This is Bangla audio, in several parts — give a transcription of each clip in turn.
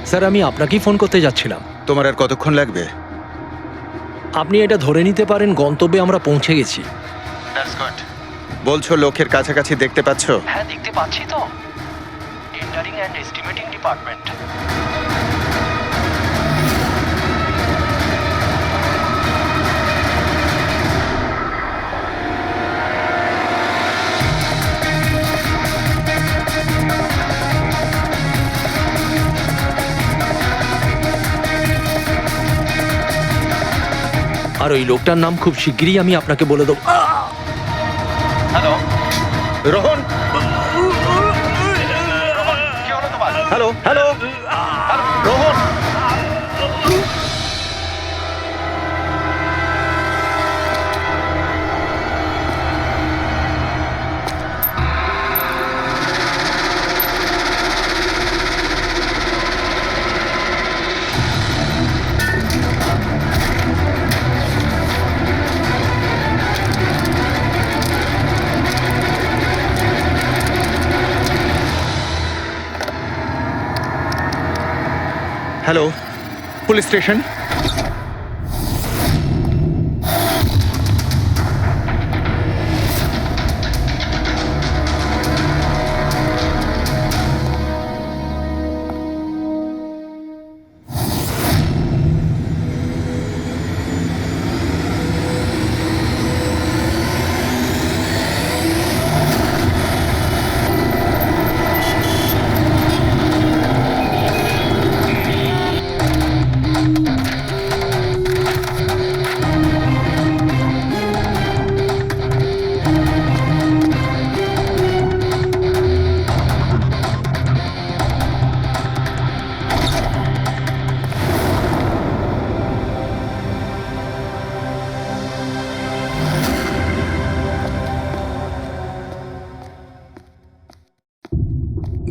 স্যার, আমি আপনাকেই ফোন করতে যাচ্ছিলাম। তোমার আর কতক্ষণ লাগবে? আপনি এটা ধরে নিতে পারেন গন্তব্যে আমরা পৌঁছে গেছি। বলছো লোকের কাছাকাছি দেখতে পাচ্ছ? হ্যাঁ, দেখতে পাচ্ছি তো। Tendering and estimating department. আর ওই লোকটার নাম খুব শিগগিরই আমি আপনাকে বলে দেবো। Hello Rohan, hello hello Rohan. Hello, police station.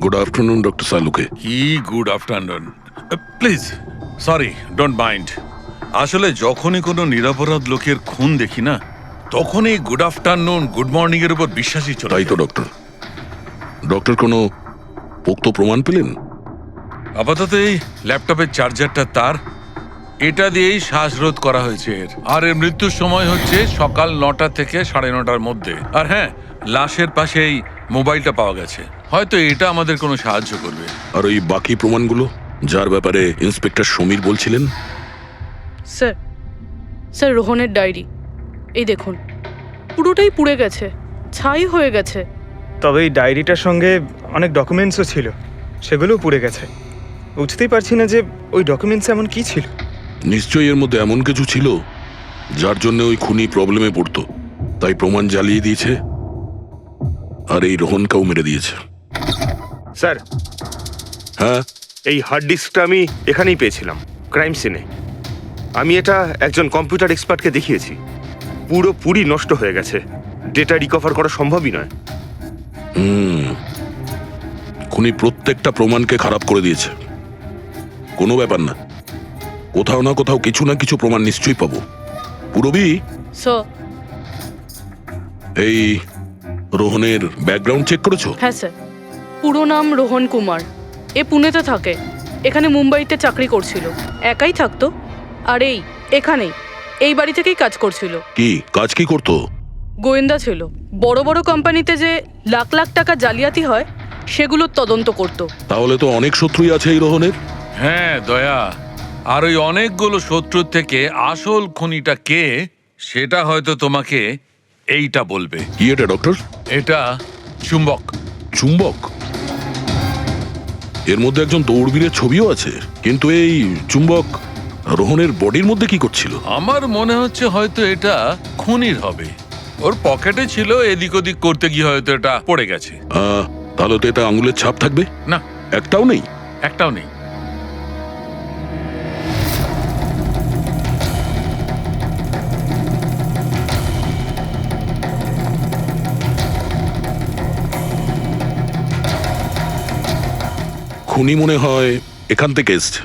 Good afternoon, Dr. Saluke. Good afternoon. Please, sorry, don't mind. আসলে যখনই কোনো নিরপরাধ লোকের খুন দেখি না, তখনই গুড আফটারনুন, গুড মর্নিং এর উপর বিশ্বাসই চলে তাই তো যায়। ডক্টর। ডক্টর কোনো পোক্ত প্রমাণ পেলেন? আপাতত এই ল্যাপটপের চার্জারটা তার, এটা দিয়েই শ্বাসরোধ করা হয়েছে এর। আর এর মৃত্যুর সময় হচ্ছে সকাল 9টা থেকে 9:30টার মধ্যে। আর হ্যাঁ, লাশের পাশে এই মোবাইলটা পাওয়া গেছে। হয়তো এটা আমাদের কোনো সাহায্য করবে। আর ওই বাকি প্রমাণগুলো যার ব্যাপারে ইন্সপেক্টর সমীর বলছিলেন? স্যার, স্যার রোহনের ডায়েরি এই দেখুন, পুরোটাই পুড়ে গেছে, ছাই হয়ে গেছে। তবে এই ডায়েরিটার সঙ্গে অনেক ডকুমেন্টসও ছিল, সেগুলোও পুড়ে গেছে। বুঝতেই পারছি না যে ওই ডকুমেন্টস এমন কি ছিল। নিশ্চয়ই এর মধ্যে এমন কিছু ছিল যার জন্য ওই খুনি প্রবলেমে পড়তো, তাই প্রমাণ জ্বালিয়ে দিয়েছে আর এই রোহনকেও মেরে দিয়েছে। স্যার, হ্যাঁ, এই হার্ড ডিস্কটা আমি এখানেই পেয়েছিলাম, ক্রাইম সিনে। আমি এটা একজন কম্পিউটার এক্সপার্টকে দেখিয়েছি। পুরোপুরি নষ্ট হয়ে গেছে, ডেটা রিকভার করা সম্ভবই নয়। খুনি প্রত্যেকটা প্রমাণকে খারাপ করে দিয়েছে। কোনো ব্যাপার না, কোথাও না কোথাও কিছু না কিছু প্রমাণ নিশ্চয়ই পাবো। পুরবি, স্যার। এই রোহনের ব্যাকগ্রাউন্ড চেক করেছো? হ্যাঁ স্যার, পুরো নাম রোহন কুমার। এ পুনেতে থাকে, এখানে মুম্বাইতে চাকরি করছিল, একাই থাকতো। আর এখানেই এই বাড়ি থেকেই কাজ করছিল। কি কাজ কি করতো? গোয়েন্দা ছিল। বড় বড় কোম্পানিতে যে লাখ লাখ টাকা জালিয়াতি হয় সেগুলোর তদন্ত করত। তাহলে তো অনেক শত্রুই আছে এই রোহনের। হ্যাঁ দয়া, আর ওই অনেকগুলো শত্রুর থেকে আসল খুনিটা কে সেটা হয়তো তোমাকে এইটা বলবে। কি এটা ডক্টর? এটা চুম্বক। চুম্বক? এর মধ্যে একজন দৌড়বীরের ছবিও আছে, কিন্তু এই চুম্বক রোহনের বডির মধ্যে কি করছিল? আমার মনে হচ্ছে হয়তো এটা খুনির হবে। ওর পকেটে ছিল, এদিক ওদিক করতে গিয়ে হয়তো এটা পড়ে গেছে। তাহলে তো এটা আঙুলের ছাপ থাকবে। না, একটাও নেই। একটাও নেই। খুনি মনে হয় এখান থেকে এসছে।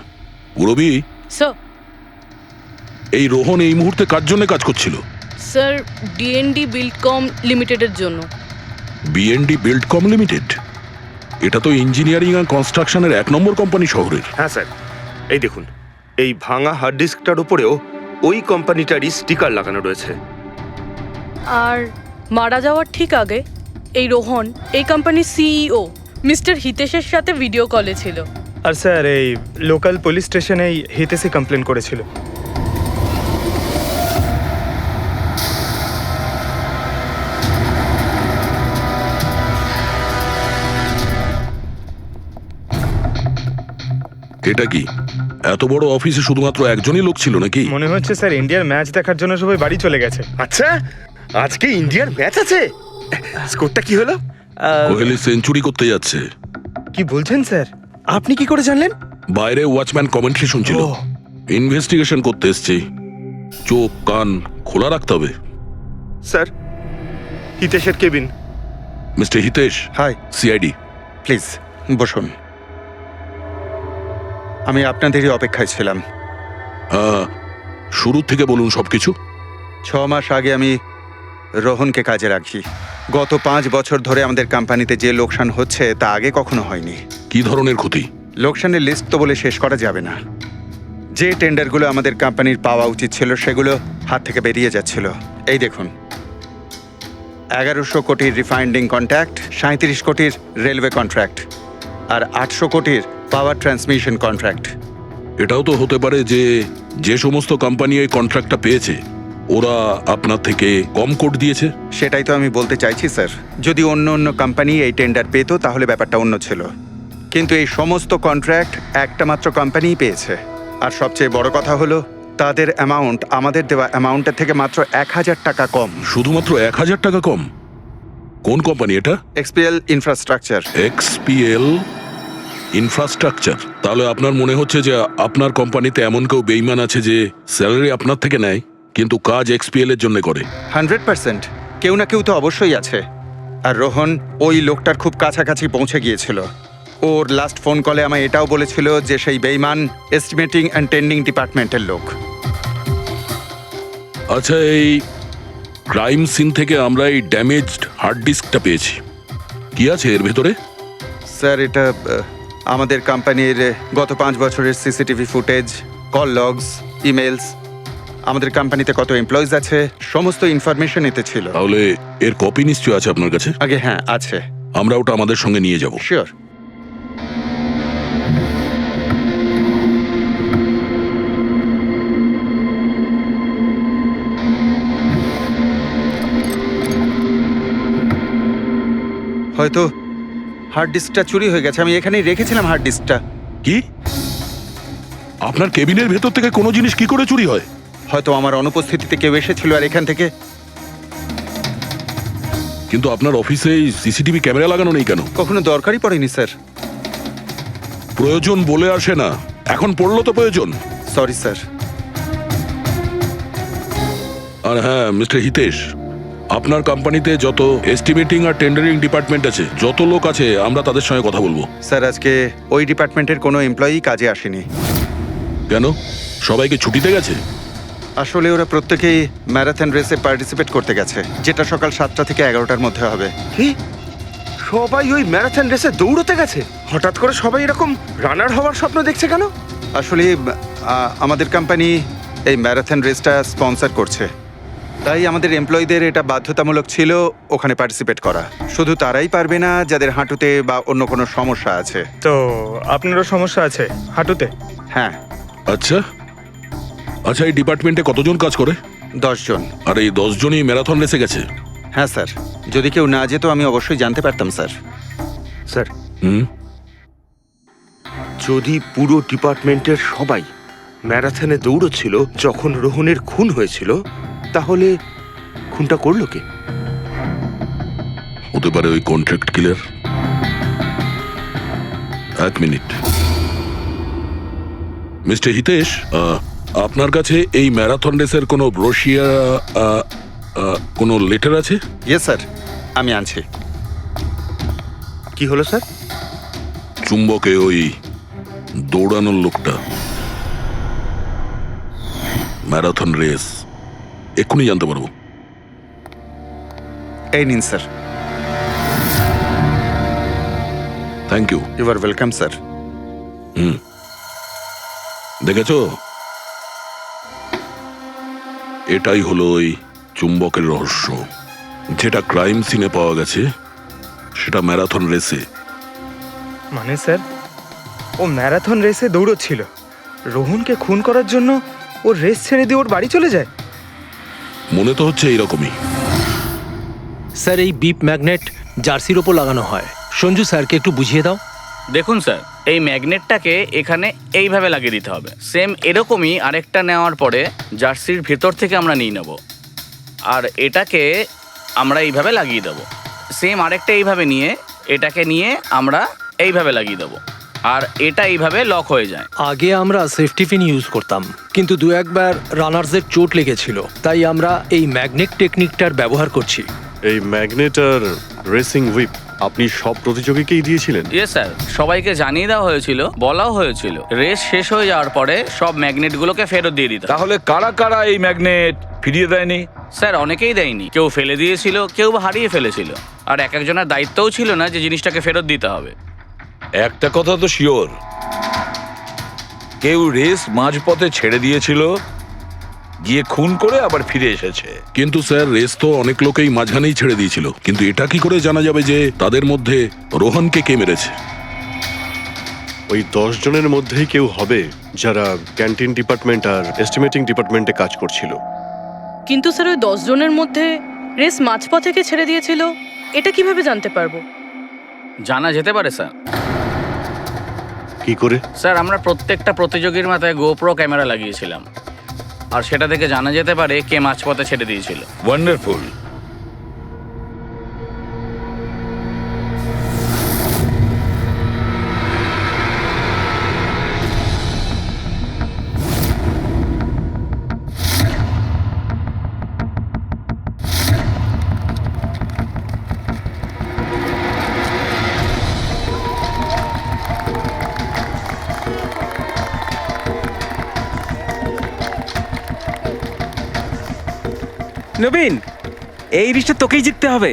পুরবি, স্যার। এই রোহন এই মুহূর্তে কার জন্য কাজ করছিল? স্যার, ডিএনডি বিল্ডকম লিমিটেডের জন্য। BND Buildcom limited? এটা তো ইঞ্জিনিয়ারিং আর কনস্ট্রাকশনের 1 নম্বর কোম্পানি শহরের। হ্যাঁ স্যার, এই দেখুন, এই ভাঙা হার্ড ডিস্কটার উপরেও ওই কোম্পানিটারই স্টিকার লাগানো রয়েছে। আর মারা যাওয়ার ঠিক আগে এই রোহন এই কোম্পানির সিইও মিস্টার হিতেশের সাথে ভিডিও কলে ছিল। আর স্যার এই লোকাল পুলিশ স্টেশনেই হিতেশই কমপ্লেন করেছিল। এটা কি এত বড় অফিসে শুধুমাত্র একজনই লোক ছিল নাকি? মনে হচ্ছে স্যার ইন্ডিয়ার ম্যাচ দেখার জন্য সবাই বাড়ি চলে গেছে। আচ্ছা, আজকে ইন্ডিয়ার ম্যাচ আছে? স্কোরটা কি হলো? কোহলি সেঞ্চুরি করতে যাচ্ছে। কি বলছেন স্যার? আপনি কি করে জানলেন? বাইরে ওয়াচম্যান কমেন্ট্রি শুনছিল। ও। ইনভেস্টিগেশন করতে এসেছি, চোখ কান খোলা রাখতে হবে। স্যার, হিতেশের cabin. Mister Hitesh, hi, CID. Please বসুন। আমি আপনাদেরই অপেক্ষায় ছিলাম। শুরু থেকে বলুন সবকিছু। 6 মাস আগে আমি রোহনকে কাজে রাখি। গত 5 বছর ধরে আমাদের কোম্পানিতে যে লোকসান হচ্ছে তা আগে কখনো হয়নি। কি ধরনের ক্ষতি? লোকসানের লিস্ট তো বলে শেষ করা যাবে না। যে টেন্ডারগুলো আমাদের কোম্পানির পাওয়া উচিত ছিল সেগুলো হাত থেকে বেরিয়ে যাচ্ছিল। এই দেখুন, 1100 কোটির রিফাইন্ডিং কন্ট্রাক্ট, 37 কোটির রেলওয়ে কন্ট্রাক্ট, আর 800 কোটির পাওয়ার ট্রান্সমিশন কন্ট্রাক্ট। এটাও তো হতে পারে যে যে সমস্ত কোম্পানি এই কন্ট্রাক্টটা পেয়েছে ওরা আপনার থেকে কম কোট দিয়েছে। সেটাই তো আমি বলতে চাইছি স্যার। যদি অন্য অন্য কোম্পানি এই টেন্ডার পেত তাহলে ব্যাপারটা অন্য ছিল, কিন্তু এই সমস্ত কন্ট্রাক্ট একটা মাত্র কোম্পানিই পেয়েছে। আর সবচেয়ে বড় কথা হলো তাদের অ্যামাউন্ট আমাদের দেওয়া অ্যামাউন্টের থেকে মাত্র 1000 টাকা কম। শুধুমাত্র 1000 টাকা কম? কোন কোম্পানি এটা? XPL infrastructure. XPL infrastructure. তাহলে আপনার মনে হচ্ছে যে আপনার কোম্পানিতে এমন কেউ বেইমান আছে যে স্যালারি আপনার থেকে নেয় কিন্তু কাজ এক্সপিএল এর জন্য করে? 100% কেউ না কেউ তো অবশ্যই আছে। আর রোহন ওই লোকটার খুব কাছাকাছি পৌঁছে গিয়েছিল। ওর লাস্ট ফোন কলে আমায় এটাও বলেছিল যে সেই বেইমান এস্টিমেটিং অ্যান্ড টেন্ডিং ডিপার্টমেন্টের লোক। আচ্ছা, এই ক্রাইম সিন থেকে আমরা এই ড্যামেজড হার্ড ডিস্কটা পেয়েছি। কি আছে এর ভেতরে? স্যার, এটা আমাদের কোম্পানির গত 5 বছরের CCTV footage, call logs, emails, আমাদের কোম্পানিতে কত এমপ্লয়িজ আছে, সমস্ত ইনফরমেশন এতে ছিল। তাহলে এর কপি নিশ্চয়ই আছে আপনার কাছে? আগে হ্যাঁ আছে। আমরা ওটা আমাদের সঙ্গে নিয়ে যাব। শিওর। হয়তো হার্ড ডিস্কটা চুরি হয়ে গেছে। আমি এখানেই রেখেছিলাম হার্ড ডিস্কটা। কি? আপনার কেবিনের ভেতর থেকে কোনো জিনিস কি করে চুরি হয়? হয়তো আমার অনুপস্থিতিতে কেউ এসেছিল আর এখান থেকে। কিন্তু আপনার অফিসে সিসিটিভি ক্যামেরা লাগানো নেই কেন? কখনো দরকারই পড়েনি স্যার। প্রয়োজন বলে আসে না, এখন পড়লো তো প্রয়োজন। Sorry sir. আর হ্যাঁ মিস্টার হিতেশ, আপনার কোম্পানিতে যত এস্টিমেটিং আর টেন্ডারিং ডিপার্টমেন্ট আছে, যত লোক আছে, আমরা তাদের সঙ্গে কথা বলবো। স্যার, আজকে ওই ডিপার্টমেন্টের কোনো এমপ্লয়ি কাজে আসেনি। কেন? সবাইকে ছুটিতে গেছে? আসলে ওরা প্রত্যেকেই ম্যারাথন রেসে পার্টিসিপেট করতে গেছে, যেটা সকাল 7টা থেকে 11টার মধ্যে হবে। কি? সবাই ওই ম্যারাথন রেসে দৌড়তে গেছে? হঠাৎ করে সবাই এরকম রানার হওয়ার স্বপ্ন দেখছে কেন? আসলে আমাদের কোম্পানি এই ম্যারাথন রেসটা স্পন্সর করছে, তাই আমাদের এমপ্লয়ীদের এটা বাধ্যতামূলক ছিল ওখানে পার্টিসিপেট করা। শুধু তারাই পারবে না যাদের হাঁটুতে বা অন্য কোনো সমস্যা আছে। তো আপনারও সমস্যা আছে হাঁটুতে? হ্যাঁ। আচ্ছা আচ্ছা, এই ডিপার্টমেন্টে কতজন কাজ করে? 10 জন। আর এই 10 জনই ম্যারাথন রেসে গেছে? হ্যাঁ স্যার, যদি কেউ না যেত আমি অবশ্যই জানতে পারতাম স্যার। স্যার, হুম, যদি পুরো ডিপার্টমেন্টের সবাই ম্যারাথনে দৌড়চ্ছিল যখন রোহনের খুন হয়েছিল, তাহলে খুনটা করলো কে? হতে পারে ওই কন্ট্রাক্ট কিলার। 1 মিনিট। মিস্টার হিতেশ, আপনার কাছে এই ম্যারাথন রেসের কোনো ব্রোশিয়া, কোনো লেটার আছে? ইয়েস স্যার, আমি আনছি। কি হলো স্যার? চুম্বকে ওই দৌড়ানোর লোকটা, ম্যারাথন রেস, এক্ষুনি জানতে পারবো। এই নিন sir. Thank you. You are welcome sir. দেখেছো, এটাই হলো ওই চুম্বকের রহস্য। যেটা ক্রাইম সিনে পাওয়া গেছে সেটা ম্যারাথন রেসে। মানে স্যার, ও ম্যারাথন রেসে দৌড়চ্ছিল, রোহনকে খুন করার জন্য ওর রেস ছেড়ে দিয়ে ওর বাড়ি চলে যায়। মনে তো হচ্ছে এইরকমই। স্যার, এই বিপ ম্যাগনেট জার্সির ওপর লাগানো হয়। সঞ্জু স্যারকে একটু বুঝিয়ে দাও। দেখুন স্যার, এই ম্যাগনেটটাকে এখানে এইভাবে লাগিয়ে দিতে হবে। সেম এরকমই আরেকটা নেওয়ার পরে জার্সির ভেতর থেকে আমরা নিয়ে নেব, আর এটাকে আমরা এইভাবে লাগিয়ে দেবো। সেম আরেকটা এইভাবে নিয়ে এটাকে নিয়ে আমরা এইভাবে লাগিয়ে দেবো, আর এটা এইভাবে লক হয়ে যায়। আগে আমরা সেফটি পিন ইউজ করতাম, কিন্তু দু একবার রানার্সদের চোট লেগেছিল, তাই আমরা এই ম্যাগনেট টেকনিকটার ব্যবহার করছি। এই ম্যাগনেট আর রেসিং হুইপ আপনি সব প্রতিযোগীকেই দিয়েছিলেন? ইয়েস স্যার, সবাইকে জানিয়ে দেওয়া হয়েছিল, বলাও হয়েছিল রেস শেষ হয়ে যাওয়ার পরে সব ম্যাগনেটগুলোকে ফেরত দিয়ে দিতে। তাহলে কারা কারা এই ম্যাগনেট ফিরিয়ে দেয়নি? স্যার, অনেকেই দেয়নি, কেউ ফেলে দিয়েছিল, কেউ বা হারিয়ে ফেলেছিল, আর এক একজনের দায়িত্বও ছিল না যে জিনিসটাকে ফেরত দিতে হবে। একটা কথা তো শিওর, কেউ রেস মাঝপথে ছেড়ে দিয়েছিল, গিয়ে খুন করে আবার ফিরে এসেছে। কিন্তু স্যার, রেস তো অনেক লোকেই মাঝখানেই ছেড়ে দিয়েছিল, কিন্তু এটা কি করে জানা যাবে যে তাদের মধ্যে রোহনকে কে মেরেছে? ওই 10 জনের মধ্যেই কেউ হবে যারা ক্যান্টিন ডিপার্টমেন্ট আর এস্টিমেটিং ডিপার্টমেন্টে কাজ করছিল। কিন্তু স্যার, ওই 10 জনের মধ্যে রেস মাঝপথে কে ছেড়ে দিয়েছিল এটা কিভাবে জানতে পারবো? জানা যেতে পারে স্যার। কি করে? স্যার, আমরা প্রত্যেকটা প্রতিযোগীর মাথায় গোপ্রো ক্যামেরা লাগিয়েছিলাম, আর সেটা থেকে জানা যেতে পারে কে মাঝপথে ছেড়ে দিয়েছিল। ওয়ান্ডারফুল। নবীন, এই রিশটা তোকেই জিততে হবে।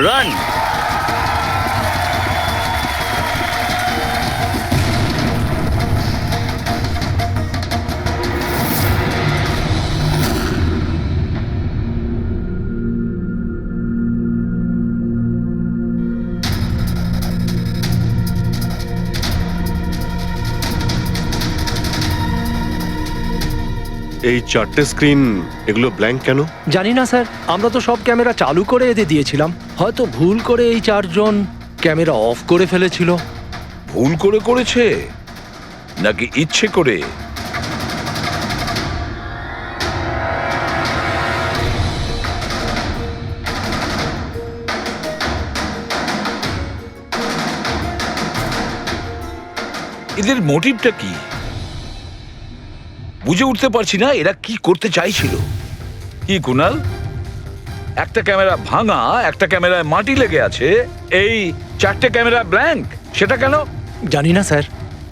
রান। এই 4টে স্ক্রিন, এগুলো ব্ল্যাঙ্ক কেন? জানি না স্যার, আমরা তো সব ক্যামেরা চালু করে এদের দিয়েছিলাম। হয়তো ভুল করে এই 4 জন ক্যামেরা অফ করে ফেলেছিল। ভুল করে করেছে নাকি ইচ্ছে করে? এদের মোটিভটা কি বুঝে উঠতে পারছি না। এরা কি করতে চাইছিল? কি কুনাল, একটা ক্যামেরা ভাঙা, একটা ক্যামেরায় মাটি লেগে আছে, এই 4টে ক্যামেরা ব্ল্যাঙ্ক, সেটা কেন? জানি না স্যার।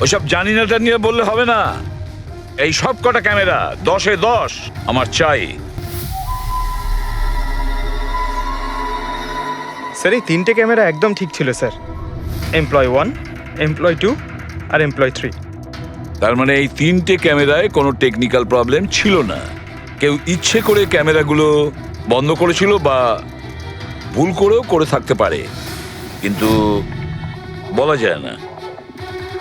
ওইসব জানি নাটা নিয়ে বললে হবে না। এই সব কটা ক্যামেরা 10-এ 10 আমার চাই। স্যার, এই 3টে ক্যামেরা একদম ঠিক ছিল স্যার। এমপ্লয় 1, এমপ্লয় 2 আর এমপ্লয় 3। তার মানে এই 3টে ক্যামেরায় কোনো টেকনিক্যাল প্রবলেম ছিল না। কেউ ইচ্ছে করে ক্যামেরাগুলো বন্ধ করেছিল বা ভুল করেও করে থাকতে পারে, কিন্তু বলা যায় না।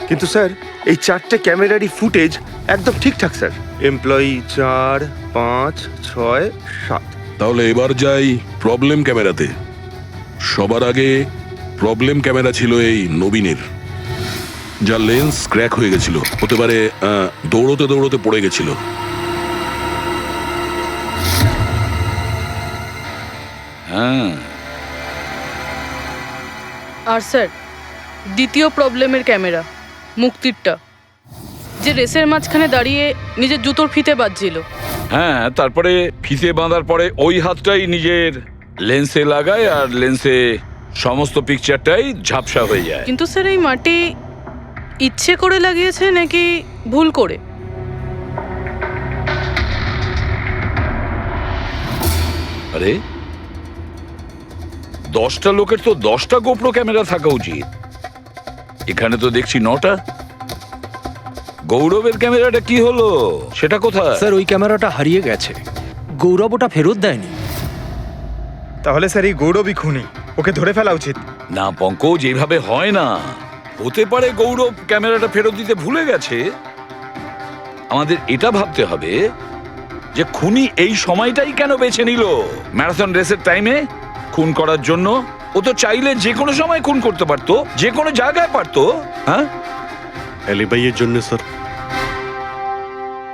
কিন্তু স্যার, এই 4টে ক্যামেরারই ফুটেজ একদম ঠিকঠাক স্যার। এমপ্লয়ি 4, 5, 6, 7। তাহলে এবার যাই প্রবলেম ক্যামেরাতে। সবার আগে প্রবলেম ক্যামেরা ছিল এই নবীনের, যার লেন্স ক্র্যাক হয়ে গেছিল। হতে পারে দৌড়তে দৌড়তে পড়ে গেছিল। হ্যাঁ, আর স্যার, দ্বিতীয় প্রবলেমের ক্যামেরা, মুক্তিরটা, যে রেসের মাঝখানে দাঁড়িয়ে নিজের জুতোর ফিতে বাজছিল। হ্যাঁ, তারপরে ফিতে বাঁধার পরে ওই হাতটাই নিজের লেন্সে লাগায়, আর লেন্সে সমস্ত পিকচারটাই ঝাপসা হয়ে যায়। কিন্তু স্যার, এই মাটি ইচ্ছে করে লাগিয়েছে নাকি ভুল করে? আরে 10টা লোকের তো 10টা গোপ্রো ক্যামেরা থাকা উচিত, এখানে তো দেখছি 9টা। গৌরবের ক্যামেরাটা কি হলো, সেটা কোথায়? স্যার ওই ক্যামেরাটা হারিয়ে গেছে, গৌরব ওটা ফেরত দেয়নি। তাহলে স্যার এই গৌরবই খুনি, ওকে ধরে ফেলা উচিত। না পঙ্কজ, এইভাবে হয় না। হতে পারে গৌরব ক্যামেরাটা ফেরত দিতে ভুলে গেছে। আমাদের এটা ভাবতে হবে যে খুনি এই সময়টাই কেন বেছে নিল ম্যারাথন রেসের টাইমে খুন করার জন্য। ও তো চাইলে যে কোনো সময় খুন করতে পারতো, যে কোনো জায়গায় পারতো। হ্যাঁ, অ্যালিবাইয়ের জন্য স্যার,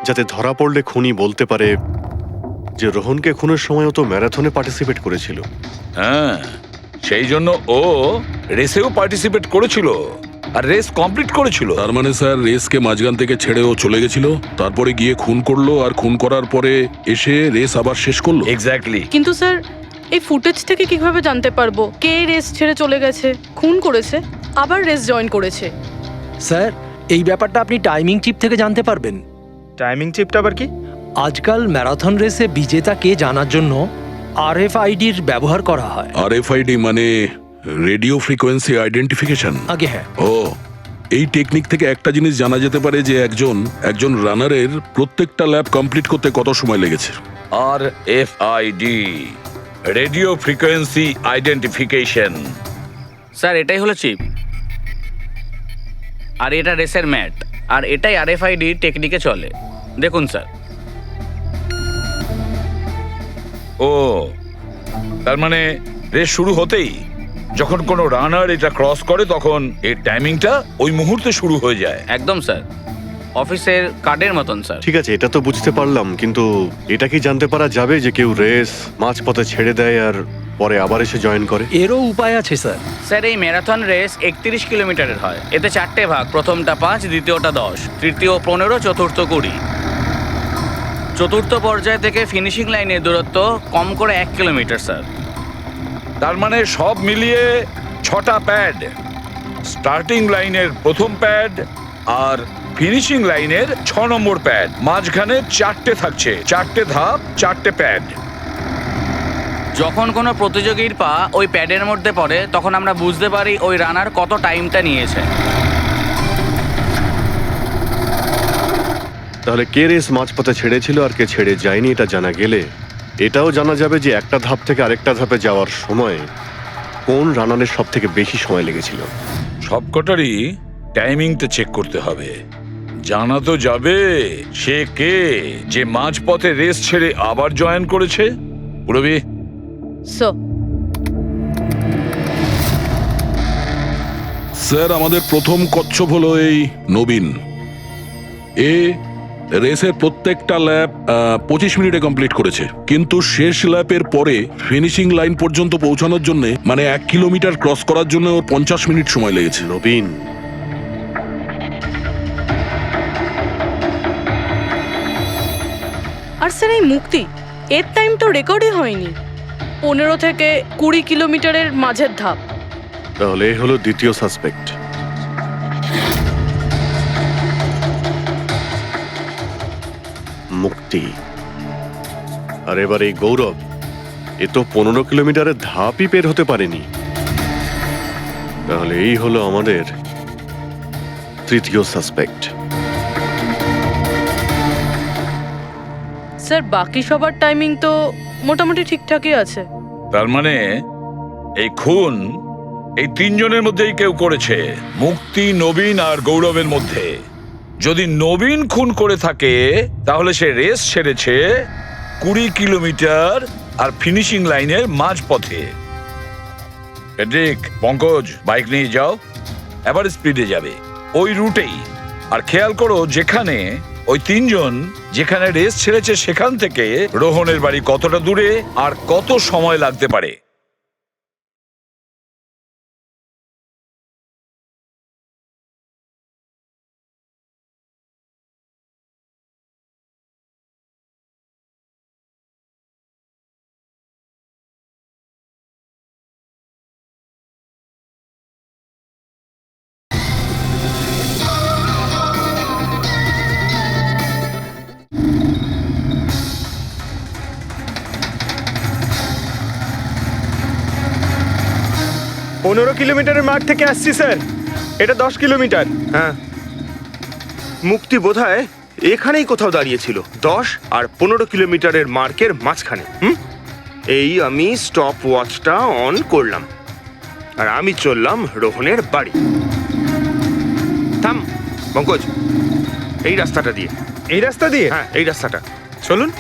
যাতে ধরা পড়লে খুনি বলতে পারে যে রোহনকে খুনের সময় ও তো ম্যারাথনে পার্টিসিপেট করেছিল। হ্যাঁ, সেই জন্য ও রেসেও পার্টিসিপেট করেছিল আর রেস কমপ্লিট করেছিল। তার মানে স্যার রেসকে মাঝখান থেকে ছেড়ে ও চলে গেছিল, তারপরে গিয়ে খুন করলো, আর খুন করার পরে এসে রেস আবার শেষ করলো। এক্স্যাক্টলি। কিন্তু স্যার এই ফুটেজ থেকে কিভাবে জানতে পারবো কে রেস ছেড়ে চলে গেছে, খুন করেছে, আবার রেস জয়েন করেছে? স্যার এই ব্যাপারটা আপনি টাইমিং চিপ থেকে জানতে পারবেন। টাইমিং চিপটা আবার কি? আজকাল ম্যারাথন রেসে বিজেতা কে জানার জন্য RFIDর ব্যবহার করা হয়। RFID মানে রেডিও ফ্রিকোয়েন্সি আইডেন্টিফিকেশন। আগে হ্যাঁ, ও, এই টেকনিক থেকে একটা জিনিস জানা যেতে পারে যে একজন রানারের প্রত্যেকটা ল্যাব কমপ্লিট করতে কত সময় লেগেছে। RFID, radio frequency identification. Sir এটাই হলো চিপ, আর এটা রেসের ম্যাট, আর এটাই RFID টেকনিকে চলে। দেখুন স্যার। ও, তার মানে রেস শুরু হতেই যখন কোনো রানার এটা ক্রস করে তখন এর টাইমিংটা ওই মুহূর্তে শুরু হয়ে যায়। একদম স্যার, অফিসের কার্ডের মতন স্যার। ঠিক আছে, এটা তো বুঝতে পারলাম, কিন্তু এটা কি জানতে পারা যাবে যে কেউ রেস মাঝপথে ছেড়ে দেয় আর পরে আবার এসে জয়েন করে? এরও উপায় আছে স্যার। স্যার এই ম্যারাথন রেস 31 কিলোমিটারের হয়। এতে 4টে ভাগ, প্রথমটা 5, দ্বিতীয়টা 10, তৃতীয় 15, চতুর্থ 20। চতুর্থ পর্যায় থেকে ফিনিশিং লাইনের দূরত্ব কম করে 1 কিলোমিটার স্যার। তার মানে সব মিলিয়ে 6টা প্যাড, স্টার্টিং লাইনের প্রথম প্যাড আর ফিনিশিং লাইনের 6 নম্বর প্যাড, মাঝখানে 4টে থাকছে, 4টে ধাপ, 4টে প্যাড। যখন কোনো প্রতিযোগীর পা ওই প্যাডের মধ্যে পড়ে তখন আমরা বুঝতে পারি ওই রানার কত টাইমটা নিয়েছে। তাহলে কে রেস মাঝপথে ছেড়েছিল আর কে ছেড়ে যায়নি এটা জানা গেলে এটাও জানা যাবে যে একটা ধাপ থেকে আরেকটা ধাপে যাওয়ার সময় কোন রানারের সব থেকে বেশি সময় লেগেছিল। সবকটারই টাইমিংটা চেক করতে হবে। জানা তো যাবে সে কে যে মাঝপথে রেস ছেড়ে আবার জয়েন করেছে। পুরবি, স্যার আমাদের প্রথম কচ্ছপ হলো এই নবীন। এ রেসের প্রত্যেকটা ল্যাপ 25 মিনিটে কমপ্লিট করেছে, কিন্তু শেষ ল্যাপের পরে ফিনিশিং লাইন পর্যন্ত পৌঁছানোর জন্য মানে 1 কিলোমিটার ক্রস করার জন্য ওর 50 মিনিট সময় লেগেছে। নবীন, আর স্যার এই মুক্তি, এর টাইম তো রেকর্ডই হয়নি। 15 থেকে 20 কিলোমিটারের মাঝের ধাপ। তাহলে এ হলো দ্বিতীয় সাসপেক্ট। মুক্তি। আর এবার এই গৌরব, এ তো 15 কিলোমিটারের ধাপই বের হতে পারেনি। তাহলে এই হলো আমাদের তৃতীয় সাসপেক্ট। স্যার বাকি সবার টাইমিং তো মোটামুটি ঠিকঠাকই আছে। তার মানে এই খুন এই 3 জনের মধ্যেই কেউ করেছে, মুক্তি, নবীন আর গৌরবের মধ্যে। যদি নবীন খুন করে থাকে তাহলে সে রেস ছেড়েছে 20 কিলোমিটার আর ফিনিশিং লাইনের মাঝপথে। পেড্রিক, পঙ্কজ, বাইক নিয়ে যাও, এবার স্পিডে যাবে ওই রুটেই। আর খেয়াল করো যেখানে ওই 3 জন যেখানে রেস ছেড়েছে সেখান থেকে রোহনের বাড়ি কতটা দূরে আর কত সময় লাগতে পারে। 15 কিলোমিটারের মার্ক থেকে আসছি স্যার। এটা 10 কিলোমিটার। হ্যাঁ, মুক্তি বোধহয় এখানেই কোথাও দাঁড়িয়েছিল, 10 আর 15 কিলোমিটারের মার্কের মাঝখানে। এই আমি স্টপ ওয়াচটা অন করলাম আর আমি চললাম রোহনের বাড়ি। থাম পঙ্কজ, এই রাস্তাটা দিয়ে। এই রাস্তা দিয়ে? হ্যাঁ, এই রাস্তাটা। চলুন।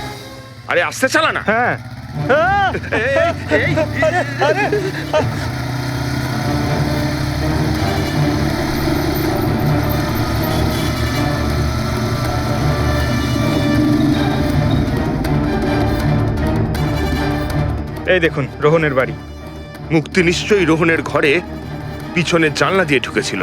আরে আস্তে চালা না। হ্যাঁ। এই দেখুন রোহনের বাড়ি। মুক্তি নিশ্চয়ই রোহনের ঘরে পিছনের জানলা দিয়ে ঢুকেছিল।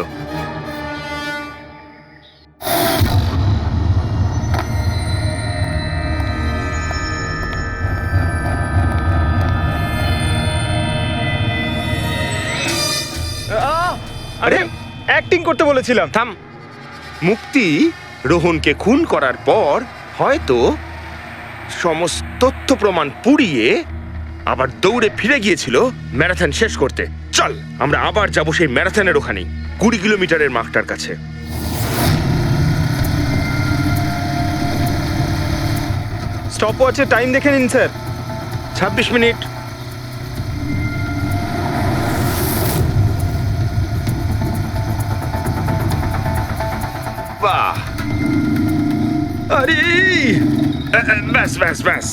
আরে অ্যাক্টিং করতে বলেছিলাম। থাম। মুক্তি রোহনকে খুন করার পর হয়তো সমস্ত তথ্য প্রমাণ পুড়িয়ে আবার দৌড়ে ফিরে গিয়েছিল ম্যারাথন শেষ করতে। চল আমরা আবার যাব সেই ম্যারাথনের ওখানেই, 20 কিলোমিটারের মার্কটার কাছে। স্টপ ওয়াচে টাইম দেখে নিন স্যার। 26 মিনিট। বাহ, আরে ব্যাস ব্যাস ব্যাস।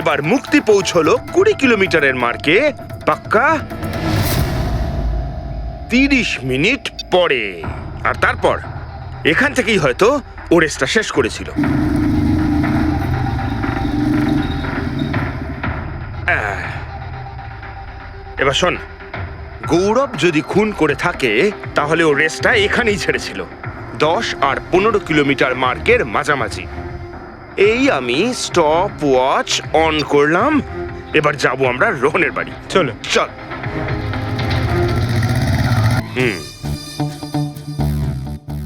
এবার মুক্তি পৌঁছলো 20 কিলোমিটারের মার্কে পাক্কা 30 মিনিট পরে। আর তারপর এখান থেকেই হয়তো ও রেসটা শেষ করেছিল। এবার শোন, গৌরব যদি খুন করে থাকে তাহলে ও রেসটা এখানেই ছেড়েছিল, 10 আর 15 কিলোমিটার মার্কের মাঝামাঝি। এই আমি স্টপ ওয়াচ অন করলাম। এবার যাব আমরা রোহনের বাড়ি। চলো। চল।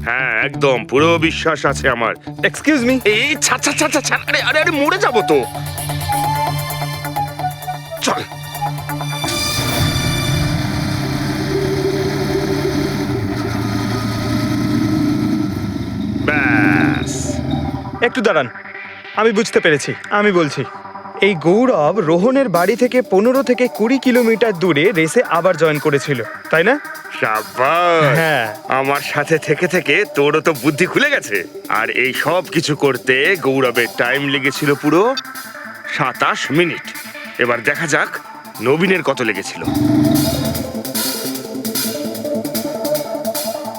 হ্যাঁ, একদম পুরো বিশ্বাস আছে আমার। Excuse me. এই ছাড় ছাড় ছাড় ছাড়, আরে আরে আরে মরে যাবো তো। চল। ব্যাস। একটু দাঁড়ান, আমি বুঝতে পেরেছি। আমি বলছি, এই গৌরব রোহনের বাড়ি থেকে 15 থেকে 20 কিলোমিটার দূরে রেসে আবার জয়েন করেছিল, তাই না? শাবাশ। হ্যাঁ। আমার সাথে থেকে থেকে তোরও তো বুদ্ধি খুলে গেছে। আর এই সব কিছু করতে গৌরবের টাইম লেগেছিল পুরো 27 মিনিট। এবার দেখা যাক নবীনের কত লেগেছিল।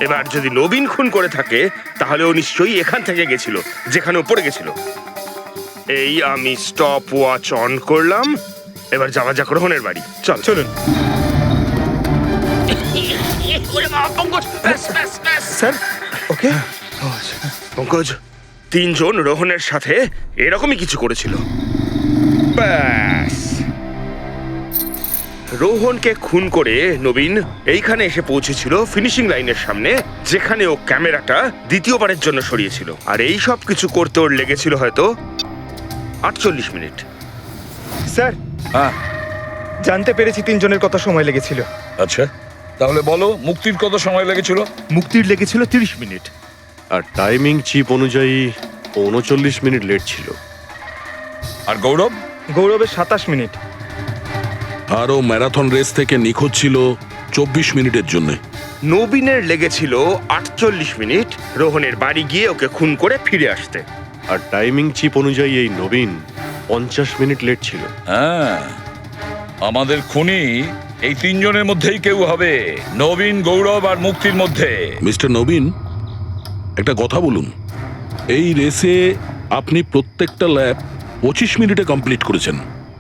এবার যদি নবীন খুন করে থাকে তাহলে ও নিশ্চয়ই এখান থেকে গেছিল, যেখানে ও পড়ে গেছিল। এই আমি স্টপ ওয়াচ অন করলাম। এবার যাওয়া যাক রোহনের বাড়ি। চল। চলুন স্যার। ওকে পঙ্কজ, 3 জন রোহনের সাথে এরকমই কিছু করেছিল। ব্যাস। রোহনকে খুন করে নবীন এইখানে এসে পৌঁছেছিল ফিনিশিং লাইনের সামনে, যেখানে ও ক্যামেরাটা দ্বিতীয়বারের জন্য সরিয়েছিল। আর এই সব কিছু করতে ওর লেগেছিল হয়তো 48 মিনিট। স্যার, হ্যাঁ জানতে পেরেছি 3 জনের কত সময় লেগেছিল। আচ্ছা, তাহলে বলো মুক্তির কত সময় লেগেছিল? মুক্তির লেগেছিল 30 মিনিট। আর টাইমিং চিপ অনুযায়ী 39 মিনিট লেট ছিল। আর গৌরব? গৌরবের 27 মিনিট। আরও ম্যারাথন রেস থেকে নিখোঁজ ছিল 24 মিনিটের জন্য। নবীনের লেগেছিল 48 মিনিট রোহনের বাড়ি গিয়ে ওকে খুন করে ফিরে আসতে। আর টাইমিং চিপ অনুযায়ী এই নবীন 50 মিনিট লেট ছিল। হ্যাঁ, আমাদের খুনি এই 3 জনের মধ্যেই কেউ হবে, নবীন, গৌরব আর মুক্তির মধ্যে। মিস্টার নবীন, একটা কথা বলুন। এই রেসে আপনি প্রত্যেকটা ল্যাপ 25 মিনিটে কমপ্লিট করেছেন,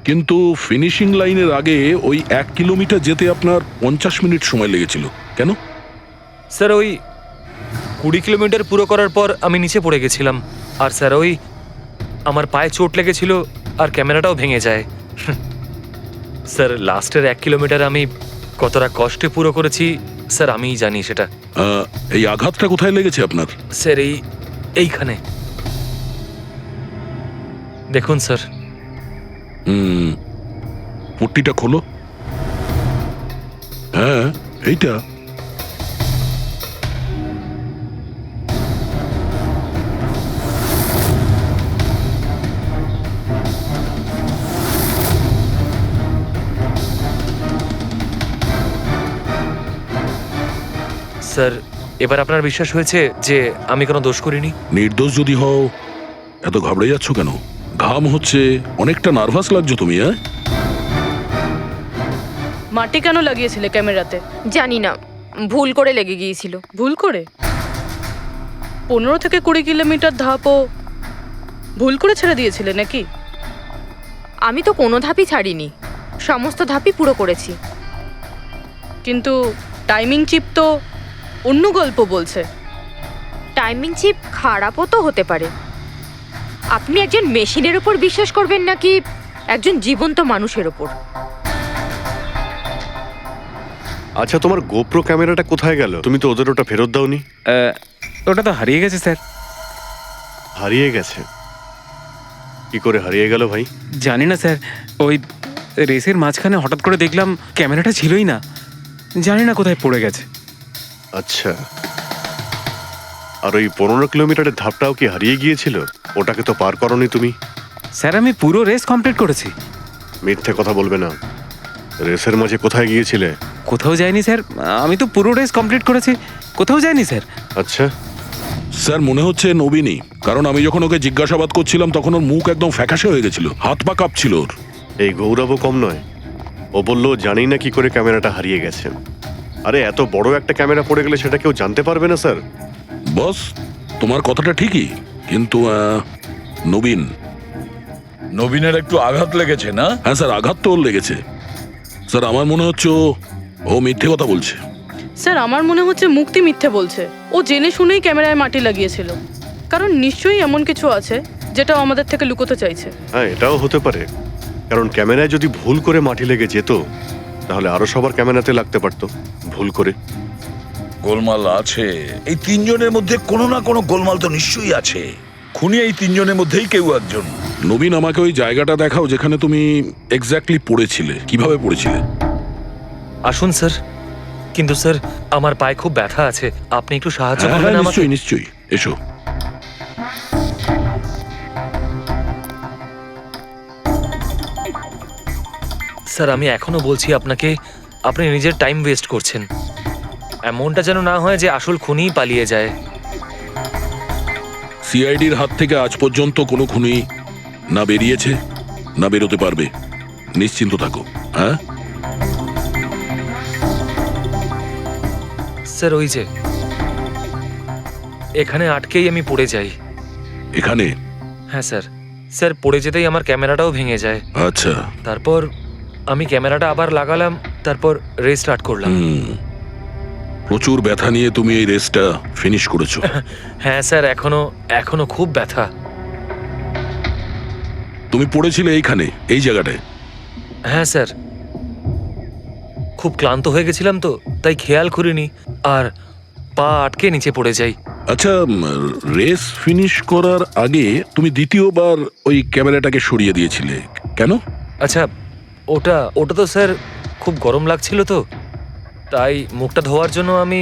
কিন্তু ফিনিশিং লাইনের আগে ওই 1 কিলোমিটার যেতে আপনার 50 মিনিট সময় লেগেছিল। কেন? স্যার, ওই 20 কিলোমিটার পুরো করার পর আমি নিচে পড়ে গেছিলাম। আর স্যার, ওই আমার পায়ে চোট লেগেছিল আর ক্যামেরাটাও ভেঙে যায়। স্যার, লাস্টের 1 কিলোমিটার আমি কতটা কষ্টে পুরো করেছি স্যার আমিই জানি সেটা। এই আঘাতটা কোথায় লেগেছে আপনার? স্যার, এইখানে দেখুন স্যার। পট্টিটা খোলো। হ্যাঁ এইটা। স্যার এবার আপনার বিশ্বাস হয়েছে যে আমি কোনো দোষ করিনি? নির্দোষ যদি হও এত ঘাবড়ে যাচ্ছ কেন? ঘাম হচ্ছে, অনেকটা নার্ভাস লাগছো তুমি, হ্যাঁ? মাটি কেন লাগিয়েছিলে ক্যামেরাতে? জানি না, ভুল করে লেগে গিয়েছিল। ভুল করে? 15 থেকে 20 কিলোমিটার ধাপও ভুল করে ছেড়ে দিয়েছিলে নাকি? আমি তো কোনো ধাপই ছাড়িনি, সমস্ত ধাপই পুরো করেছি। কিন্তু টাইমিং চিপ তো অন্য গল্প বলছে। টাইমিং চিপ খারাপও তো হতে পারে। আপনি একজন মেশিনের উপর বিশ্বাস করবেন নাকি একজন জীবন্ত মানুষের উপর? আচ্ছা, তোমার গোপ্রো ক্যামেরাটা কোথায় গেল? তুমি তো ওদের ওটা ফেরত দাওনি। ওটা তো হারিয়ে গেছে স্যার। হারিয়ে গেছে? কি করে হারিয়ে গেল ভাই? জানি না স্যার, ওই রেসের মাঝখানে হঠাৎ করে দেখলাম ক্যামেরাটা ছিলই না, জানি না কোথায় পড়ে গেছে। আচ্ছা, আর ওই 15 কিলোমিটারের ধাপটাও কি হারিয়ে গিয়েছিল? ওটাকে তো পার করনি তুমি। স্যার আমি পুরো রেস কমপ্লিট করেছি। মিথ্যে কথা বলবে না। রেসের মাঝে কোথায় গিয়েছিলে? কোথাও যায়নি স্যার, আমি তো পুরো রেস কমপ্লিট করেছি, কোথাও যায়নি স্যার। আচ্ছা, স্যার মনে হচ্ছে নবীনই, কারণ আমি যখন ওকে জিজ্ঞাসাবাদ করছিলাম তখন ওর মুখ একদম ফ্যাকাশে হয়ে গেছিল, হাত পা কাঁপছিল ওর। এই গৌরবও কম নয়। ও বললো জানি না কি করে ক্যামেরাটা হারিয়ে গেছে। আরে এত বড় একটা ক্যামেরা পড়ে গেলে সেটা কেউ জানতে পারবে না স্যার। বস, তোমার কথাটা ঠিকই, কিন্তু নবীনের একটু আঘাত লেগেছে না? হ্যাঁ স্যার, আঘাত তো ওর লেগেছে। স্যার আমার মনে হচ্ছে ও মিথ্যে কথা বলছে। স্যার আমার মনে হচ্ছে মুক্তি মিথ্যে বলছে। ও জেনে শুনেই ক্যামেরায় মাটি লাগিয়েছিল, কারণ নিশ্চয়ই এমন কিছু আছে যেটা ও আমাদের থেকে লুকোতে চাইছে। হ্যাঁ, এটাও হতে পারে, কারণ ক্যামেরায় যদি ভুল করে মাটি লেগে যেত তাহলে আরো সবার ক্যামেরাতে লাগতে পারতো ভুল করে। গোলমাল আছে, এই তিনজনের মধ্যে কোনো না কোনো গোলমাল তো নিশ্চয়ই আছে। খুনি এই তিনজনের মধ্যেই কেউ একজন। নবীন, আমাকে ওই জায়গাটা দেখাও যেখানে তুমি এক্স্যাক্টলি পড়েছিলে। কিভাবে পড়েছিলে? আসুন স্যার। কিন্তু স্যার আমার পায়ে খুব ব্যথা আছে, আপনি একটু সাহায্য হ্যাঁ, করবেন হ্যাঁ, আমাকে? নিশ্চয়ই নিশ্চয়ই, এসো। স্যার আমি এখনো বলছি আপনাকে, আপনি নিজের টাইম ওয়েস্ট করছেন। এমনটা যেন না হয় যে আসল খুনিই পালিয়ে যায়। সিআইডির হাত থেকে আজ পর্যন্ত কোনো খুনি না বেরিয়েছে না বেরোতে পারবে, নিশ্চিন্ত থাকো। হ্যাঁ স্যার ওই যে এখানে আটকেই আমি পড়ে যাই। এখানে? হ্যাঁ স্যার। স্যার পড়ে যেতেই আমার ক্যামেরাটাও ভেঙে যায়। আচ্ছা। তারপর আমি ক্যামেরাটা আবার লাগালাম, তারপর রেস স্টার্ট করলাম। প্রচুর ব্যথা নিয়ে তুমি এই রেসটা ফিনিশ করেছো। হ্যাঁ স্যার, এখনো খুব ব্যথা। তুমি পড়েছিলে এইখানে, এই জায়গাটায়? হ্যাঁ স্যার, খুব ক্লান্ত হয়ে গেছিলাম তো, তাই খেয়াল করিনি আর পা আটকে নিচে পড়ে যাই। আচ্ছা, রেস ফিনিশ করার আগে তুমি দ্বিতীয়বার ওই ক্যামেরাটাকে সরিয়ে দিয়েছিলে কেন? আচ্ছা, ওটা তো স্যার খুব গরম লাগছিল তো, তাই মুখটা ধোয়ার জন্য আমি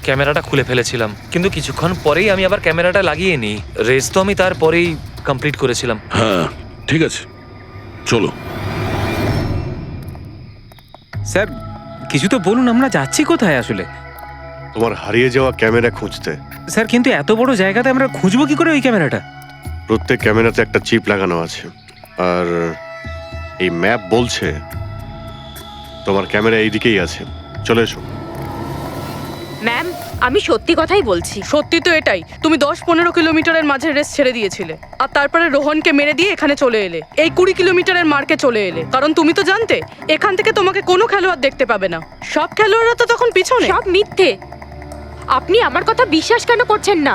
ক্যামেরাটা খুলে ফেলেছিলাম। কিন্তু কিছুক্ষণ পরেই আমি আবার ক্যামেরাটা লাগিয়ে নিই। রেস তো আমি তারপরেই কমপ্লিট করেছিলাম। হ্যাঁ ঠিক আছে, চলো। স্যার কিছু তো বলুন, আমরা যাচ্ছি কোথায় আসলে? তোমার হারিয়ে যাওয়া ক্যামেরা খুঁজতে। স্যার কিন্তু এত বড় জায়গাতে আমরা খুঁজবো কি করে ওই ক্যামেরাটা? প্রত্যেক ক্যামেরাতে একটা চিপ লাগানো আছে, আর এই ম্যাপ বলছে তোমার ক্যামেরা এইদিকেই আছে। চলে এসো। ম্যাম, আমি সত্যি কথাই বলছি। সত্যি তো এটাই, তুমি 10-15 কিলোমিটারের মাঝে রেস ছেড়ে দিয়েছিলে, আর তারপরে রোহনকে মেরে দিয়ে এখানে চলে এলে, এই 20 কিলোমিটারের মার্কে চলে এলে। কারণ তুমি তো জানতে এখান থেকে তোমাকে কোনো খেলোয়াড় দেখতে পাবে না। সব খেলোয়াড়রা তো তখন পিছনে। সব মিথ্যে। আপনি আমার কথা বিশ্বাস কেন করছেন না?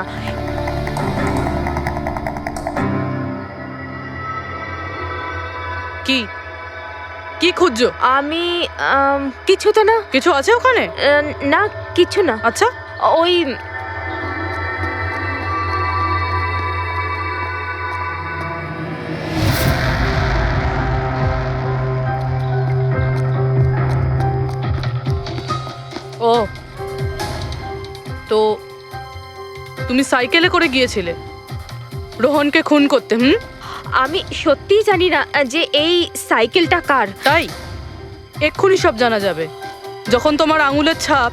কি কি খুঁজছো? আমি কিছুতে না। কিছু আছে ওখানে? না, কিছু না। আচ্ছা, ওই তুমি সাইকেলে করে গিয়েছিলে রোহনকে খুন করতে। আমি সত্যিই জানি না যে এই সাইকেলটা কার। তাই এক্ষুনি সব জানা যাবে যখন তোমার আঙুলের ছাপ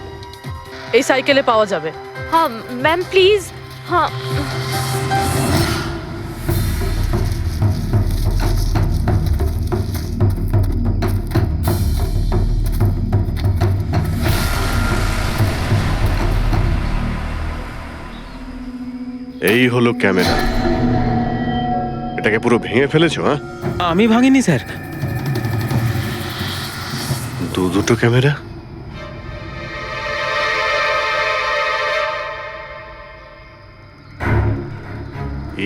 এই সাইকেলে পাওয়া যাবে। হ্যাঁ ম্যাম প্লিজ। হ্যাঁ এই হলো ক্যামেরা। এটাকে পুরো ভেঙে ফেলেছো? হ্যাঁ, আমি ভাঙিনি স্যার। দুটো ক্যামেরা।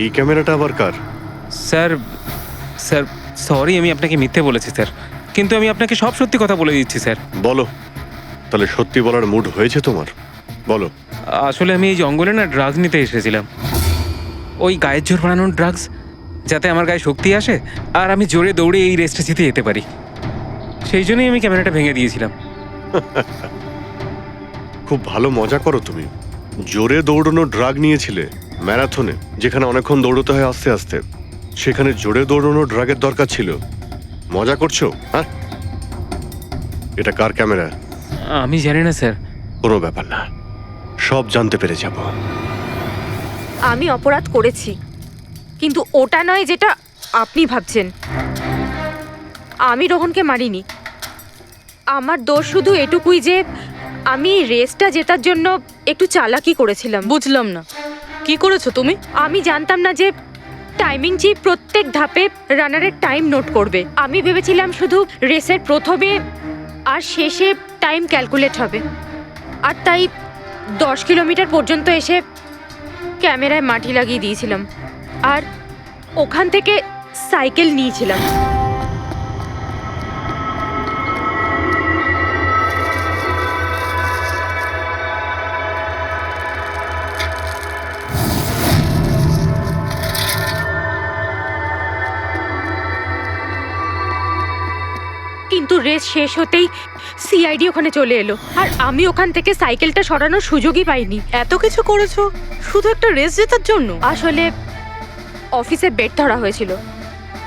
এই ক্যামেরাটা আবার কার? স্যার স্যার সরি, আমি আপনাকে মিথ্যে বলেছি স্যার, কিন্তু আমি আপনাকে সব সত্যি কথা বলে দিচ্ছি স্যার। বলো, তাহলে সত্যি বলার মুড হয়েছে তোমার? বলো। আসলে আমি এই জঙ্গলে না ড্রাগস নিতে এসেছিলাম, ওই গায়ের জোর বানানোর ড্রাগস, যাতে আমার গায়ে শক্তি আসে আর আমি জোরে দৌড়ে এই রেসটা জিতে যেতে পারি। সেই জন্যই আমি ক্যামেরাটা ভেঙে দিয়েছিলাম। খুব ভালো মজা করো তুমি। জোরে দৌড়ানো ড্রাগ নিয়েছিলে ম্যারাথনে, যেখানে অনেকক্ষণ দৌড়তে হয় আস্তে আস্তে, সেখানে জোরে দৌড়ানো ড্রাগের দরকার ছিল। মজা করছো? হ্যাঁ, এটা কার ক্যামেরা? আমি জানি না স্যার। কোনো ব্যাপার না, সব জানতে পেরে যাব। আমি অপরাধ করেছি, কিন্তু ওটা নয় যেটা আপনি ভাবছেন। আমি রোহনকে মারিনি। আমার দোষ শুধু এটুকুই যে আমি রেসটা জেতার জন্য একটু চালাকি করেছিলাম। বুঝলাম না কি করেছো তুমি? আমি জানতাম না যে টাইমিং চিপ প্রত্যেক ধাপে রানারের টাইম নোট করবে। আমি ভেবেছিলাম শুধু রেসের প্রথমে আর শেষে টাইম ক্যালকুলেট হবে, আর তাই 10 কিলোমিটার পর্যন্ত এসে ক্যামেরায় মাটি লাগিয়ে দিয়েছিলাম আর ওখান থেকে সাইকেল নিয়েছিলাম। কিন্তু রেস শেষ হতেই সিআইডি ওখানে চলে এলো আর আমি ওখান থেকে সাইকেলটা সরানোর সুযোগই পাইনি। এত কিছু করেছো শুধু একটা রেস জেতার জন্য? আসলে অফিসে বেট ধরা হয়েছিল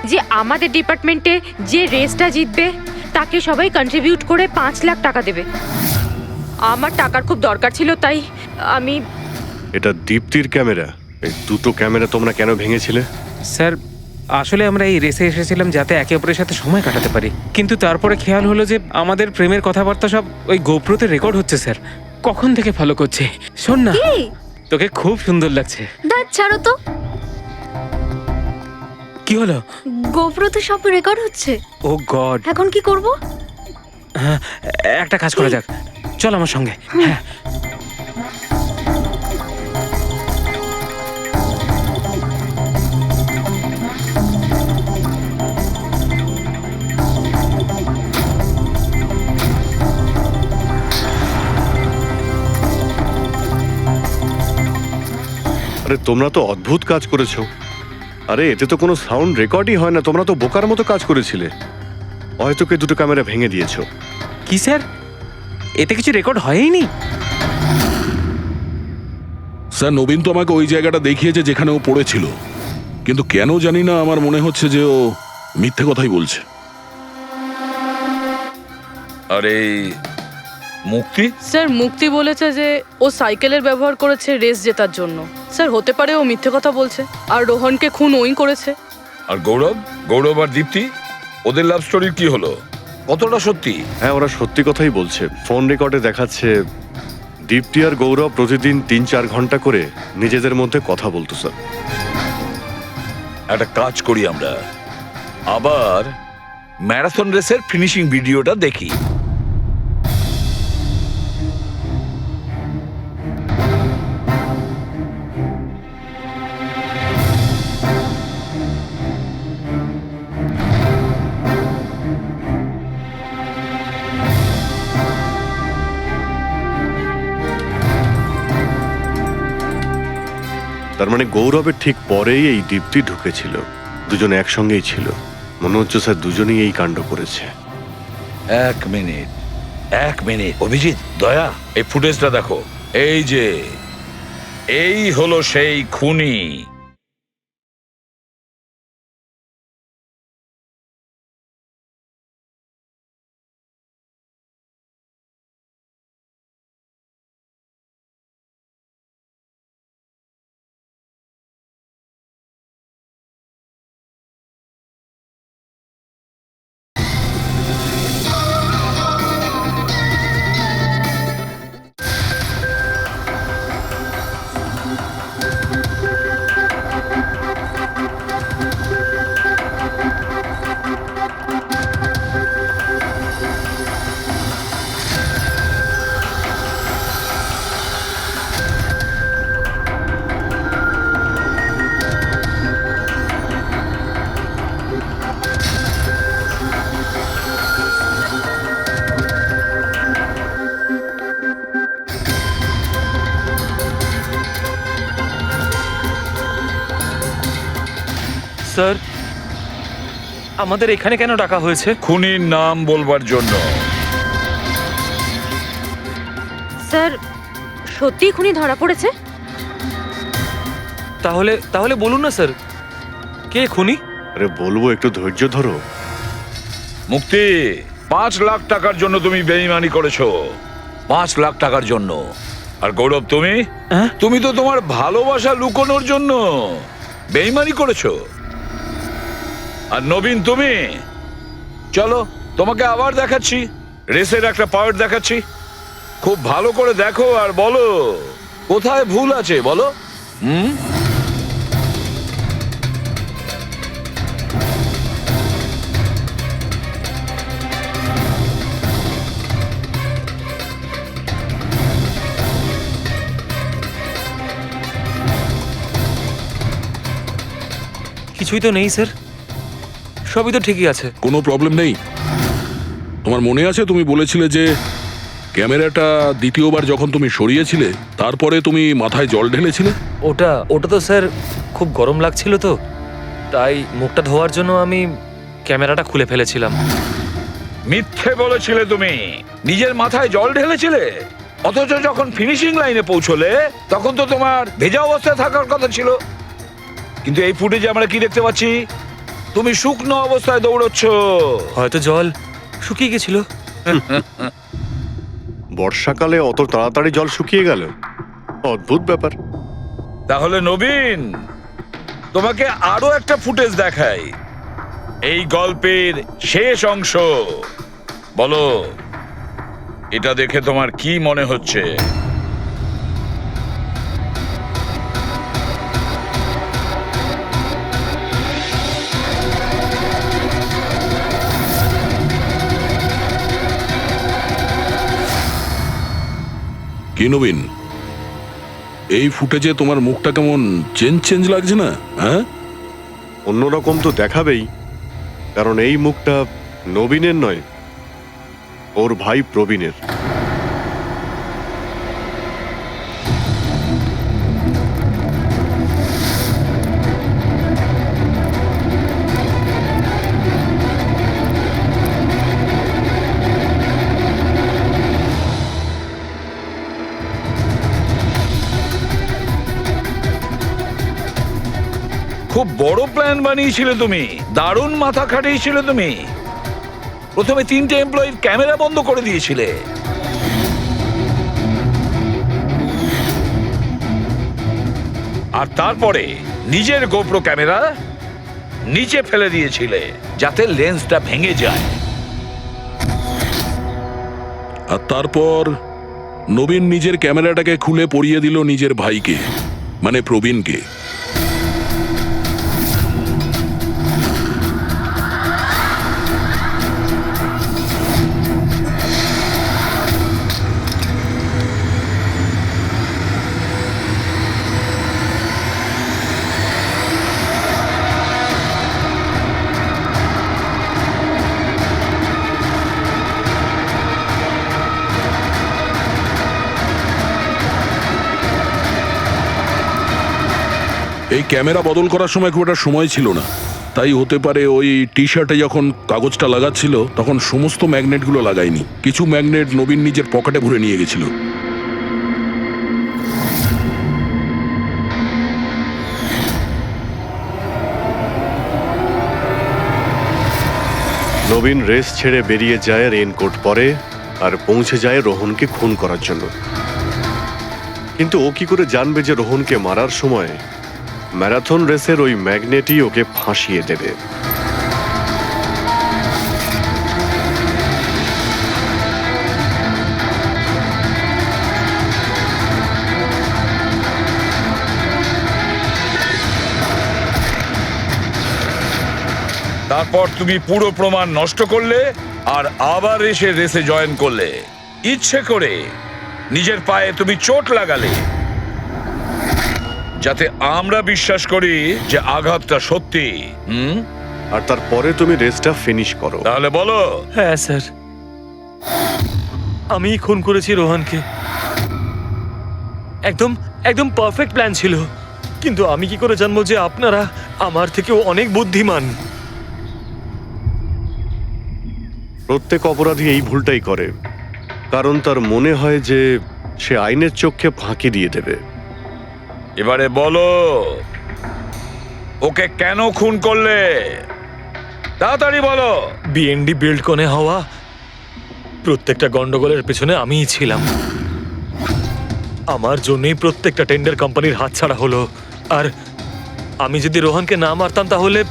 যে আমাদের ডিপার্টমেন্টে যে রেসটা জিতবে তাকে সবাই কন্ট্রিবিউট করে 5 লাখ টাকা দেবে। আমার টাকার খুব দরকার ছিল, তাই আমি। এটা দীপ্তির ক্যামেরা। এই দুটো ক্যামেরা তোমরা কেন ভেঙেছিলে? স্যার আসলে আমরা এই রেসে এসেছিলাম যাতে একে অপরের সাথে সময় কাটাতে পারি, কিন্তু তারপরে খেয়াল হলো যে আমাদের প্রেমের কথাবার্তা সব ওই গোপ্রোতে রেকর্ড হচ্ছে। স্যার কখন থেকে ফলো করছে। শোন না, তোকে খুব সুন্দর লাগছে। দাঁত ছাড়ো তো। কি হলো? গোপ্রোতে সব রেকর্ড হচ্ছে। ও গড, এখন কি করব? একটা কাজ করা যাক, চল আমার সঙ্গে। হ্যাঁ আরে তোমরা তো অদ্ভুত কাজ করেছো। আরে এতে তো কোনো সাউন্ড রেকর্ডই হয় না। তোমরা তো বোকার মতো কাজ করেছিলে। হয়তো কে দুটো ক্যামেরা ভেঙে দিয়েছো। কি স্যার, এতে কিছু রেকর্ড হয়নি? স্যার নবীন তো আমাকে ওই জায়গাটা দেখিয়েছে যেখানে ও পড়েছিল, কিন্তু কেন জানি না আমার মনে হচ্ছে যে ও মিথ্যে কথাই বলছে। আরে মুক্তি? স্যার মুক্তি বলেছে যে ও সাইকেলের ব্যবহার করেছে রেস জেতার জন্য। স্যার হতে পারে ও মিথ্যে কথা বলছে আর রোহনকে খুন ওই করেছে। আর গৌরব আর দীপ্তি, ওদের লাভ স্টোরির কি হলো? কতটা সত্যি? হ্যাঁ, ওরা সত্যি কথাই বলছে। ফোন রেকর্ডে দেখাচ্ছে দীপ্তি আর গৌরব প্রতিদিন 3-4 ঘন্টা করে নিজেদের মধ্যে কথা বলতো। স্যার একটা কাজ করি, আমরা আবার ম্যারাথন রেসের ফিনিশিং ভিডিওটা দেখি। তার মানে গৌরবের ঠিক পরেই এই দীপ্তি ঢুকেছিল। দুজন একসঙ্গেই ছিল। মনে হচ্ছে স্যার দুজনেই এই কাণ্ড করেছে। এক মিনিট অভিজিৎ, দয়া, এই ফুটেজটা দেখো। এই যে এই হলো সেই খুনি। স্যার, আমাদের এখানে কেন ডাকা হয়েছে? খুনির নাম বলবার জন্য। স্যার, সত্যি খুনি ধরা পড়েছে? তাহলে তাহলে বলুন না স্যার, কে খুনি? আরে বলবো, একটু ধৈর্য ধরো। মুক্তি, 5 লাখ টাকার জন্য তুমি বেইমানি করেছো। 5 লাখ টাকার জন্য। আর গৌরব, তুমি তো তোমার ভালোবাসা লুকোনোর জন্য বেইমানি করেছো। আর নবীন, তুমি চলো, তোমাকে আবার দেখাচ্ছি, রেসের একটা পার্ট দেখাচ্ছি। খুব ভালো করে দেখো আর বলো কোথায় ভুল আছে, বলো। কিছুই তো নেই স্যার, সবই তো ঠিকই আছে। কোনো প্রবলেম নেই। তোমার মনে আছে তুমি বলেছিলে যে ক্যামেরাটা দ্বিতীয়বার যখন তুমি সরিয়েছিলে তারপরে তুমি মাথায় জল ঢেলেছিলে? ওটা তো স্যার খুব গরম লাগছিল, তো তাই মুখটা ধোয়ার জন্য আমি ক্যামেরাটা খুলে ফেলেছিলাম। মিথ্যে বলেছিলে তুমি, নিজের মাথায় জল ঢেলেছিলে। অথচ যখন ফিনিশিং লাইনে পৌঁছলে তখন তো তোমার ভেজা অবস্থায় থাকার কথা ছিল। কিন্তু এই ফুটেজে আমরা কি দেখতে পাচ্ছি? তুমি শুকনো অবস্থায় দৌড়চ্ছ। হয়তো জল শুকিয়ে গেছিল। বর্ষাকালে অত তাড়াতাড়ি জল শুকিয়ে গেল, অদ্ভুত ব্যাপার। তাহলে নবীন, তোমাকে আরো একটা ফুটেজ দেখাই, এই গল্পের শেষ অংশ। বলো, এটা দেখে তোমার কি মনে হচ্ছে? কি নবীন, এই ফুটেজে তোমার মুখটা কেমন চেঞ্জ লাগছে না? হ্যাঁ, অন্যরকম তো দেখাবেই, কারণ এই মুখটা নবীনের নয়, ওর ভাই প্রবীণের। খুব বড় প্ল্যান বানিয়েছিলে তুমি, দারুণ মাথা খাটিয়েছিলে তুমি। প্রথমে 3টে এমপ্লয়ির ক্যামেরা বন্ধ করে দিয়েছিলে, আর তারপরে নিজের গোপ্রো ক্যামেরা নিচে ফেলে দিয়েছিলে যাতে লেন্সটা ভেঙে যায়। আর তারপর নবীন নিজের ক্যামেরাটাকে খুলে পরিয়ে দিল নিজের ভাইকে, মানে প্রবীণকে। এই ক্যামেরা বদল করার সময় খুব একটা সময় ছিল না, তাই হতে পারে ওই টি শার্টে যখন কাগজটা লাগাচ্ছিল তখন সমস্ত ম্যাগনেটগুলো লাগায়নি, কিছু ম্যাগনেট নবীন নিজের পকেটে ভরে নিয়ে গেছিল। নবীন রেস ছেড়ে বেরিয়ে যায় রেইনকোট পরে আর পৌঁছে যায় রোহনকে খুন করার জন্য। কিন্তু ও কি করে জানবে যে রোহনকে মারার সময় ম্যারাথন রেসের ওই ম্যাগনেটই ওকে ফাঁসিয়ে দেবে? তারপর তুমি পুরো প্রমাণ নষ্ট করলে আর আবার এসে রেসে জয়েন করলে। ইচ্ছে করে নিজের পায়ে তুমি চোট লাগালে, যাতে আমরা বিশ্বাস করি যে আঘাতটা সত্যি। আর তারপরে তুমি রেসটা ফিনিশ করো। তাহলে বলো। হ্যাঁ স্যার, আমি খুন করেছি রোহনকে। একদম একদম পারফেক্ট প্ল্যান ছিল, কিন্তু আমি কি করে জানবো যে আপনারা আমার থেকেও অনেক বুদ্ধিমান? প্রত্যেক অপরাধী এই ভুলটাই করে, কারণ তার মনে হয় যে সে আইনের চোখে ফাঁকি দিয়ে দেবে। এবারে বলো, ওকে কেন খুন করলে? তাড়াতাড়ি বলো। বিএনডি বিল্ডকনে হওয়া প্রত্যেকটা গন্ডগোলের পেছনে আমিই ছিলাম। আমার জন্যই প্রত্যেকটা টেন্ডার কোম্পানির হাতছাড়া হলো। আর আমি যদি রোহনকে না মারতাম তাহলে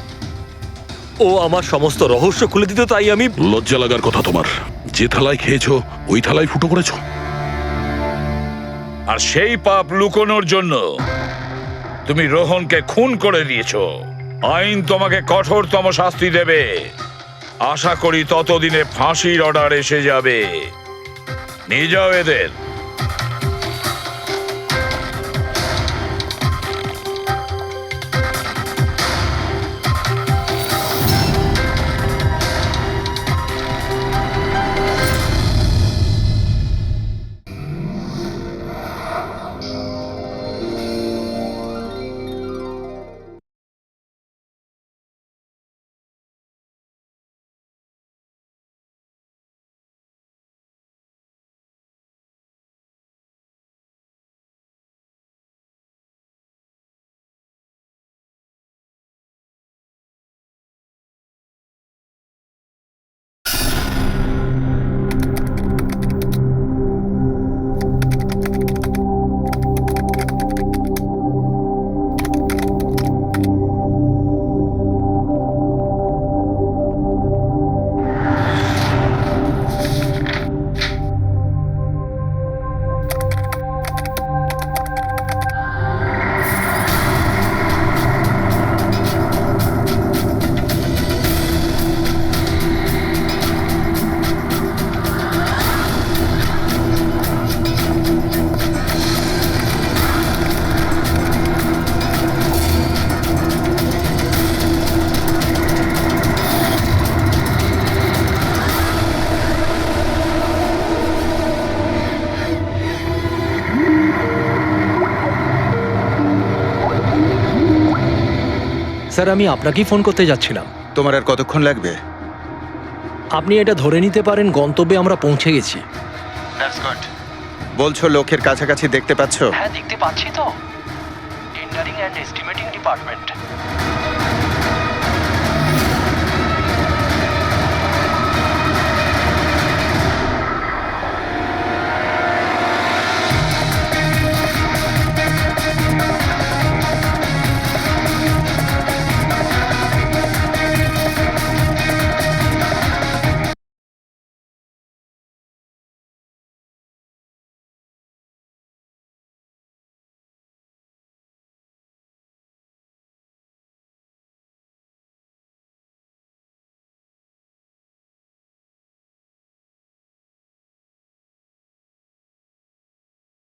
ও আমার সমস্ত রহস্য খুলে দিত। তাই আমি... লজ্জা লাগার কথা তোমার। যে থালায় খেয়েছো ওই থালায় ফুটো করেছো। আর সেই পাপ লুকোনোর জন্য তুমি রোহনকে খুন করে দিয়েছো। আইন তোমাকে কঠোরতম শাস্তি দেবে। আশা করি ততদিনে ফাঁসির অর্ডার এসে যাবে। নিয়ে যাও এদের। স্যার, আমি আপনাকেই ফোন করতে যাচ্ছিলাম। তোমার আর কতক্ষণ লাগবে? আপনি এটা ধরে নিতে পারেন গন্তব্যে আমরা পৌঁছে গেছি। বলছো লোকের কাছাকাছি দেখতে পাচ্ছো? হ্যাঁ, দেখতে পাচ্ছি তো। Tendering and estimating department.